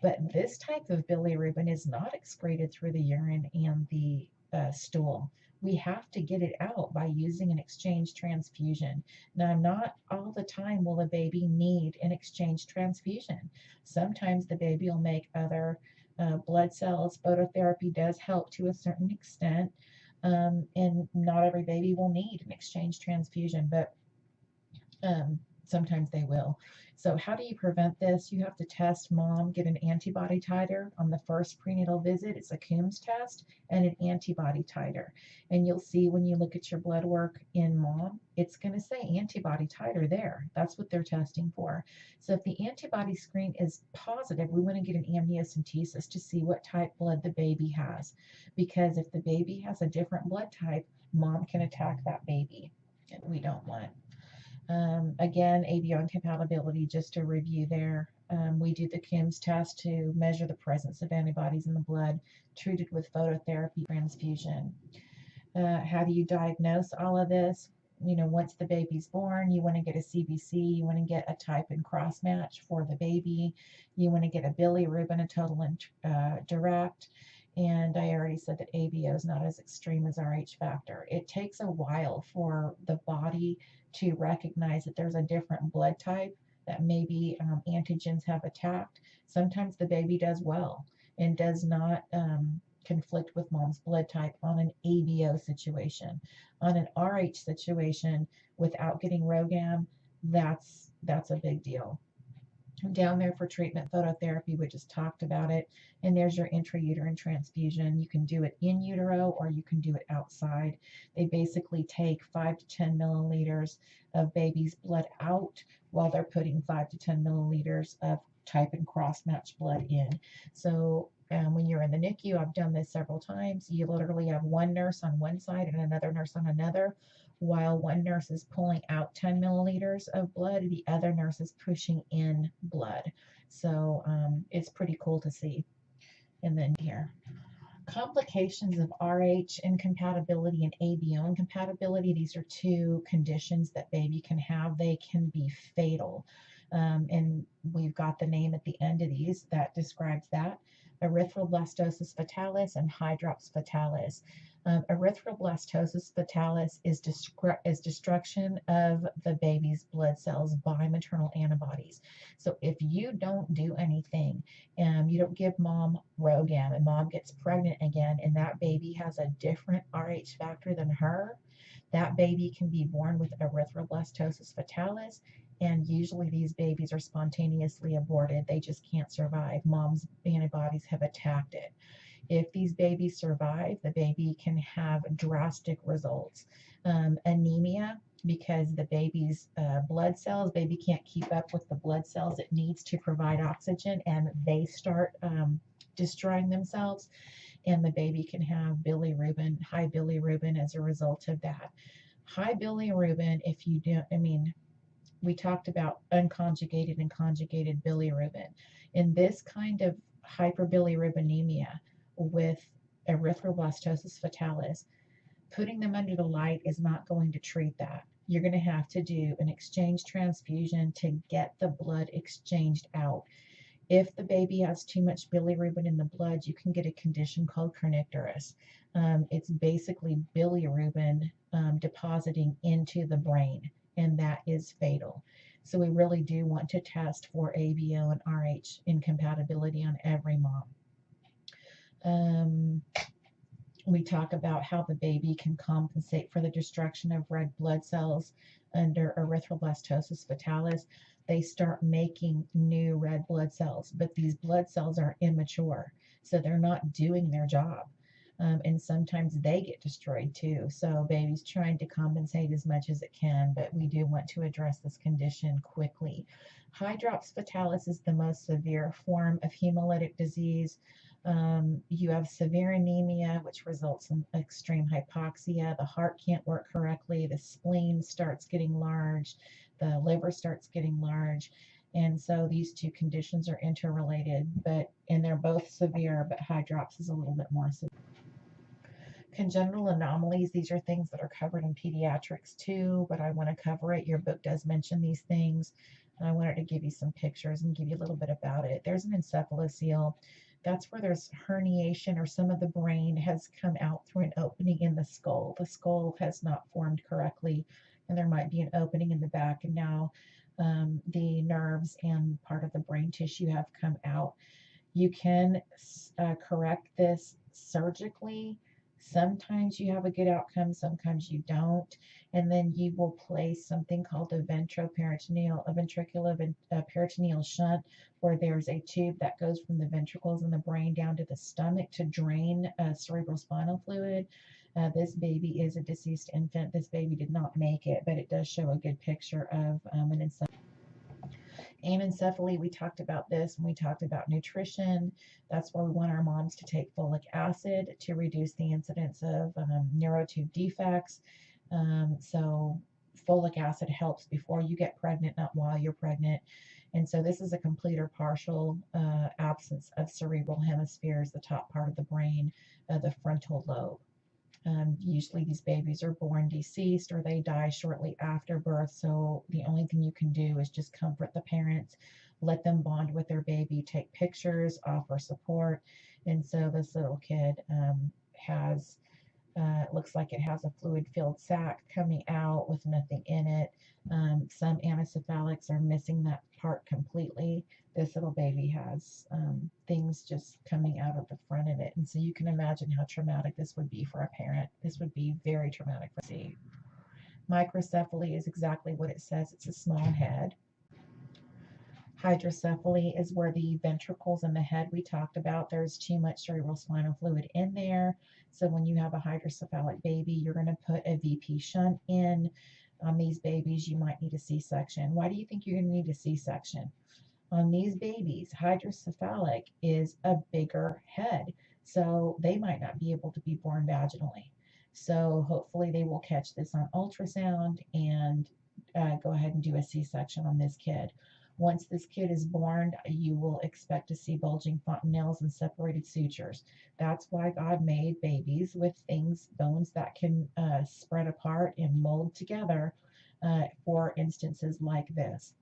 But this type of bilirubin is not excreted through the urine and the stool. We have to get it out by using an exchange transfusion. Now, not all the time will a baby need an exchange transfusion. Sometimes the baby will make other blood cells. Phototherapy does help to a certain extent, and not every baby will need an exchange transfusion, but sometimes they will. So how do you prevent this? You have to test mom, get an antibody titer on the first prenatal visit. It's a Coombs test and an antibody titer. And you'll see when you look at your blood work in mom, it's going to say antibody titer there. That's what they're testing for. So if the antibody screen is positive, we want to get an amniocentesis to see what type blood the baby has. Because if the baby has a different blood type, mom can attack that baby. And we don't want Again, ABO incompatibility, just to review there. We do the Coombs test to measure the presence of antibodies in the blood treated with phototherapy transfusion. How do you diagnose all of this? Once the baby's born, you want to get a CBC, you want to get a type and cross match for the baby, you want to get a bilirubin, a total and direct. And I already said that ABO is not as extreme as RH factor. It takes a while for the body to recognize that there's a different blood type that maybe antigens have attacked. Sometimes the baby does well and does not conflict with mom's blood type on an ABO situation. On an RH situation, without getting ROGAM, that's a big deal. Down there for treatment phototherapy, we just talked about it. And there's your intrauterine transfusion. You can do it in utero or you can do it outside. They basically take 5 to 10 milliliters of baby's blood out while they're putting 5 to 10 milliliters of type and cross match blood in. So when you're in the NICU, I've done this several times. You literally have one nurse on one side and another nurse on another. While one nurse is pulling out 10 milliliters of blood, the other nurse is pushing in blood. So it's pretty cool to see. And then here, complications of RH incompatibility and ABO incompatibility. These are two conditions that baby can have. They can be fatal. And we've got the name at the end of these that describes that. Erythroblastosis fetalis and hydrops fetalis. Erythroblastosis fetalis is destruction of the baby's blood cells by maternal antibodies. So if you don't do anything, you don't give mom ROGAM and mom gets pregnant again and that baby has a different RH factor than her, that baby can be born with erythroblastosis fetalis. And usually these babies are spontaneously aborted. They just can't survive. Mom's antibodies have attacked it. If these babies survive, the baby can have drastic results. Anemia, because the baby's blood cells, baby can't keep up with the blood cells it needs to provide oxygen, and they start destroying themselves, and the baby can have bilirubin, high bilirubin as a result of that. High bilirubin, if you do, we talked about unconjugated and conjugated bilirubin. In this kind of hyperbilirubinemia with erythroblastosis fetalis, putting them under the light is not going to treat that. You're going to have to do an exchange transfusion to get the blood exchanged out. If the baby has too much bilirubin in the blood, you can get a condition called kernicterus. It's basically bilirubin depositing into the brain, and that is fatal. So we really do want to test for ABO and RH incompatibility on every mom. We talk about how the baby can compensate for the destruction of red blood cells under erythroblastosis fetalis. They start making new red blood cells, but these blood cells are immature, so they're not doing their job. And sometimes they get destroyed too. So baby's trying to compensate as much as it can, but we do want to address this condition quickly. Hydrops fetalis is the most severe form of hemolytic disease. You have severe anemia, which results in extreme hypoxia. The heart can't work correctly. The spleen starts getting large. The liver starts getting large. And so these two conditions are interrelated, and they're both severe, but hydrops is a little bit more severe. Congenital anomalies, these are things that are covered in pediatrics too, but I want to cover it. Your book does mention these things. And I wanted to give you some pictures and give you a little bit about it. There's an encephalocele. That's where there's herniation or some of the brain has come out through an opening in the skull. The skull has not formed correctly, and there might be an opening in the back, and now the nerves and part of the brain tissue have come out. You can correct this surgically. Sometimes you have a good outcome, sometimes you don't. And then you will place something called a ventricular peritoneal shunt, where there's a tube that goes from the ventricles in the brain down to the stomach to drain cerebrospinal fluid. This baby is a deceased infant. This baby did not make it, but it does show a good picture of an encephalocele. Anencephaly, we talked about this when we talked about nutrition. That's why we want our moms to take folic acid to reduce the incidence of neurotube defects. So folic acid helps before you get pregnant, not while you're pregnant. And so this is a complete or partial absence of cerebral hemispheres, the top part of the brain, the frontal lobe. Usually these babies are born deceased or they die shortly after birth. So the only thing you can do is just comfort the parents, let them bond with their baby, take pictures, offer support. And so this little kid has it looks like it has a fluid-filled sac coming out with nothing in it. Some anencephalics are missing that part completely. This little baby has things just coming out of the front of it. And so you can imagine how traumatic this would be for a parent. This would be very traumatic for see. Microcephaly is exactly what it says. It's a small head. Hydrocephaly is where the ventricles in the head we talked about, there's too much cerebral spinal fluid in there. So when you have a hydrocephalic baby, you're going to put a VP shunt in. On these babies, you might need a C-section. Why do you think you're going to need a C-section? On these babies, hydrocephalic is a bigger head, so they might not be able to be born vaginally. So hopefully they will catch this on ultrasound and go ahead and do a C-section on this kid. Once this kid is born, you will expect to see bulging fontanelles and separated sutures. That's why God made babies with things, bones that can spread apart and mold together for instances like this.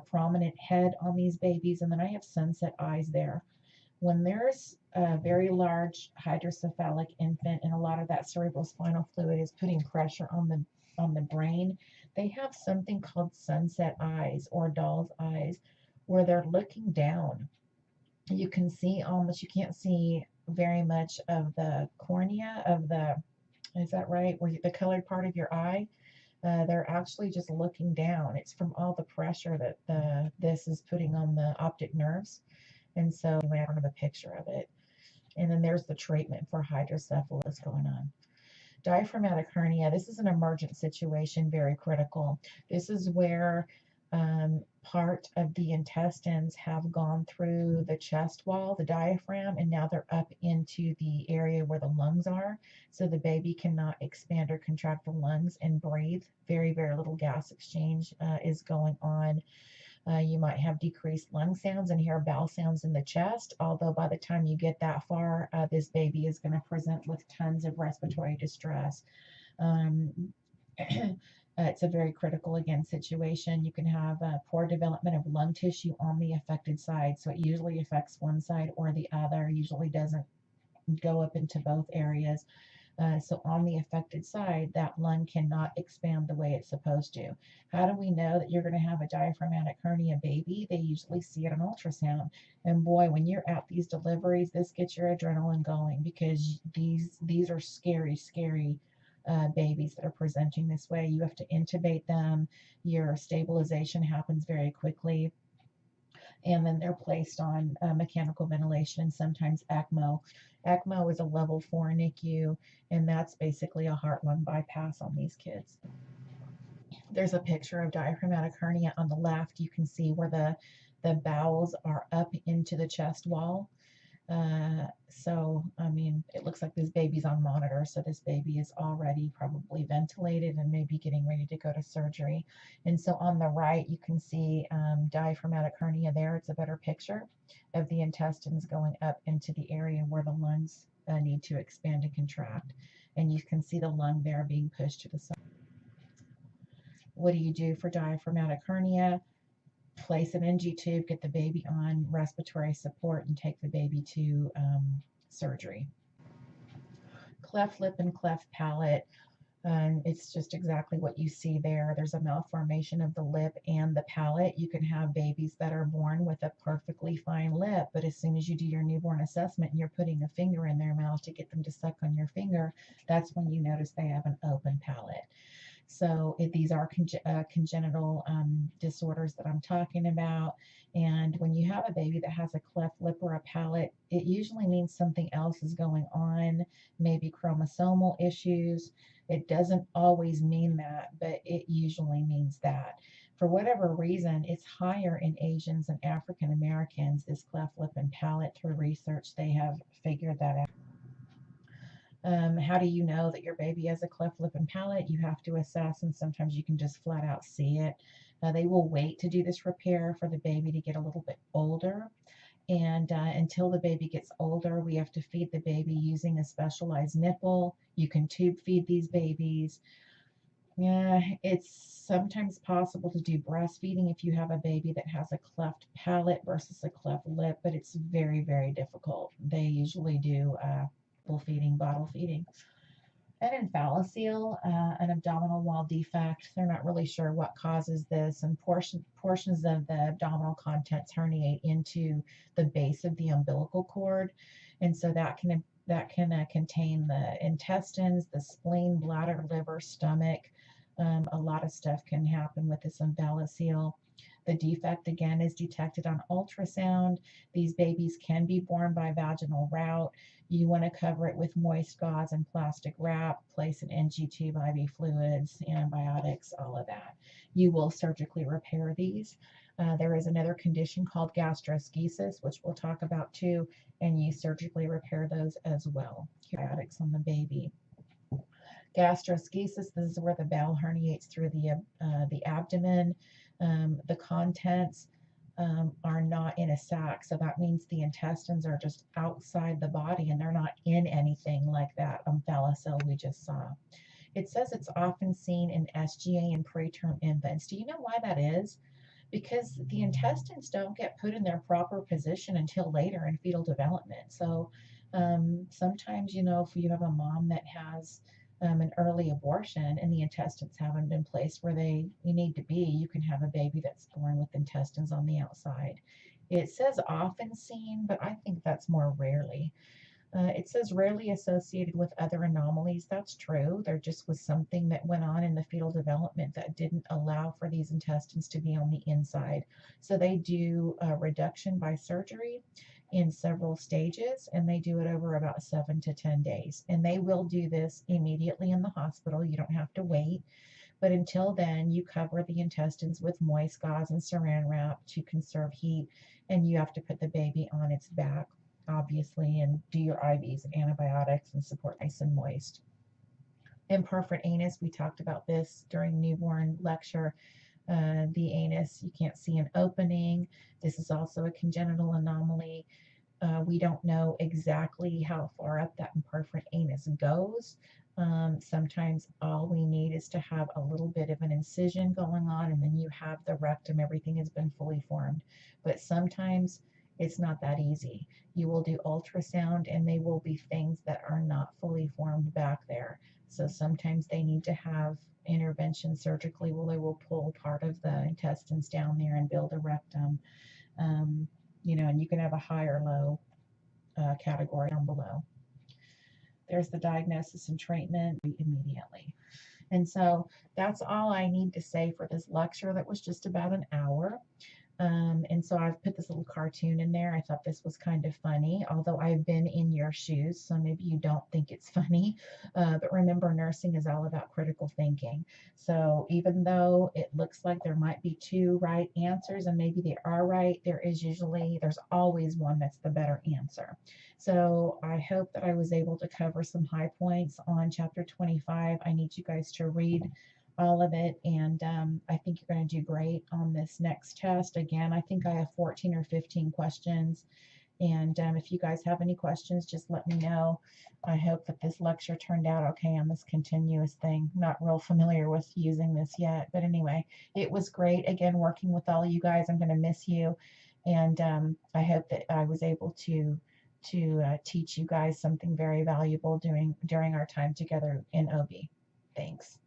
Prominent head on these babies, and then I have sunset eyes there. When there's a very large hydrocephalic infant and a lot of that cerebral spinal fluid is putting pressure on the brain, they have something called sunset eyes or doll's eyes, where they're looking down. You can see almost, you can't see very much of the cornea of the, is that right, where the colored part of your eye. They're actually just looking down. It's from all the pressure that this is putting on the optic nerves. And so anyway, I don't have a picture of it. And then there's the treatment for hydrocephalus going on. Diaphragmatic hernia, this is an emergent situation, very critical. This is where part of the intestines have gone through the chest wall, the diaphragm, and now they're up into the area where the lungs are. So the baby cannot expand or contract the lungs and breathe. Very, very little gas exchange is going on. You might have decreased lung sounds and hear bowel sounds in the chest, although by the time you get that far, this baby is going to present with tons of respiratory distress. It's a very critical, again, situation. You can have poor development of lung tissue on the affected side, so it usually affects one side or the other, usually doesn't go up into both areas. So on the affected side, that lung cannot expand the way it's supposed to. How do we know that you're going to have a diaphragmatic hernia baby? They usually see it on ultrasound. And boy, when you're at these deliveries, this gets your adrenaline going, because these are scary, scary babies that are presenting this way. You have to intubate them. Your stabilization happens very quickly. And then they're placed on mechanical ventilation, sometimes ECMO. ECMO is a level 4 NICU, and that's basically a heart-lung bypass on these kids. There's a picture of diaphragmatic hernia on the left. You can see where the bowels are up into the chest wall. So, I mean, it looks like this baby's on monitor, so this baby is already probably ventilated and maybe getting ready to go to surgery. And so on the right, you can see diaphragmatic hernia there. It's a better picture of the intestines going up into the area where the lungs need to expand and contract. And you can see the lung there being pushed to the side. What do you do for diaphragmatic hernia? Place an NG tube, get the baby on respiratory support, and take the baby to surgery. Cleft lip and cleft palate. It's just exactly what you see there. There's a malformation of the lip and the palate. You can have babies that are born with a perfectly fine lip, but as soon as you do your newborn assessment and you're putting a finger in their mouth to get them to suck on your finger, that's when you notice they have an open palate. So these are congenital disorders that I'm talking about. And when you have a baby that has a cleft lip or a palate, it usually means something else is going on, maybe chromosomal issues. It doesn't always mean that, but it usually means that. For whatever reason, it's higher in Asians and African Americans, this cleft lip and palate. Through research, they have figured that out. How do you know that your baby has a cleft lip and palate? You have to assess, and sometimes you can just flat out see it. They will wait to do this repair for the baby to get a little bit older. And until the baby gets older, we have to feed the baby using a specialized nipple. You can tube feed these babies. Yeah, it's sometimes possible to do breastfeeding if you have a baby that has a cleft palate versus a cleft lip, but it's very, very difficult. They usually do bottle feeding. And infalocele, an abdominal wall defect. They're not really sure what causes this, and portions of the abdominal contents herniate into the base of the umbilical cord, and so that can contain the intestines, the spleen, bladder, liver, stomach. A lot of stuff can happen with this umbelicele. The defect again is detected on ultrasound. These babies can be born by vaginal route. You want to cover it with moist gauze and plastic wrap, place an NG tube, IV fluids, antibiotics, all of that. You will surgically repair these. There is another condition called gastroschisis, which we'll talk about too, and you surgically repair those as well. Antibiotics on the baby. Gastroschisis, this is where the bowel herniates through the abdomen. The contents are not in a sac, so that means the intestines are just outside the body and they're not in anything like that umbelicele we just saw. It says it's often seen in SGA and preterm infants. Do you know why that is? Because the intestines don't get put in their proper position until later in fetal development. So sometimes, if you have a mom that has an early abortion and the intestines haven't been placed where they need to be, you can have a baby that's born with intestines on the outside. It says often seen, but I think that's more rarely. It says rarely associated with other anomalies. That's true. There just was something that went on in the fetal development that didn't allow for these intestines to be on the inside. So they do reduction by surgery in several stages, and they do it over about 7 to 10 days. And they will do this immediately in the hospital. You don't have to wait. But until then, you cover the intestines with moist gauze and saran wrap to conserve heat, and you have to put the baby on its back, obviously, and do your IVs and antibiotics and support nice and moist. Imperforate anus, we talked about this during newborn lecture. The anus, you can't see an opening. This is also a congenital anomaly. We don't know exactly how far up that imperforate anus goes. Sometimes all we need is to have a little bit of an incision going on, and then you have the rectum, everything has been fully formed. But sometimes it's not that easy. You will do ultrasound, and they will be things that are not fully formed back there. So sometimes they need to have intervention surgically where they will pull part of the intestines down there and build a rectum. And you can have a high or low category down below. There's the diagnosis and treatment immediately. And so that's all I need to say for this lecture that was just about an hour. And so I've put this little cartoon in there. I thought this was kind of funny, although I've been in your shoes, so maybe you don't think it's funny. But remember, nursing is all about critical thinking. So even though it looks like there might be two right answers, and maybe they are right, there's always one that's the better answer. So I hope that I was able to cover some high points on chapter 25. I need you guys to read all of it, and I think you're going to do great on this next test. Again, I think I have 14 or 15 questions, and if you guys have any questions, just let me know. I hope that this lecture turned out okay on this continuous thing. Not real familiar with using this yet, but anyway, it was great again working with all you guys. I'm going to miss you, and I hope that I was able to teach you guys something very valuable during our time together in OB. Thanks.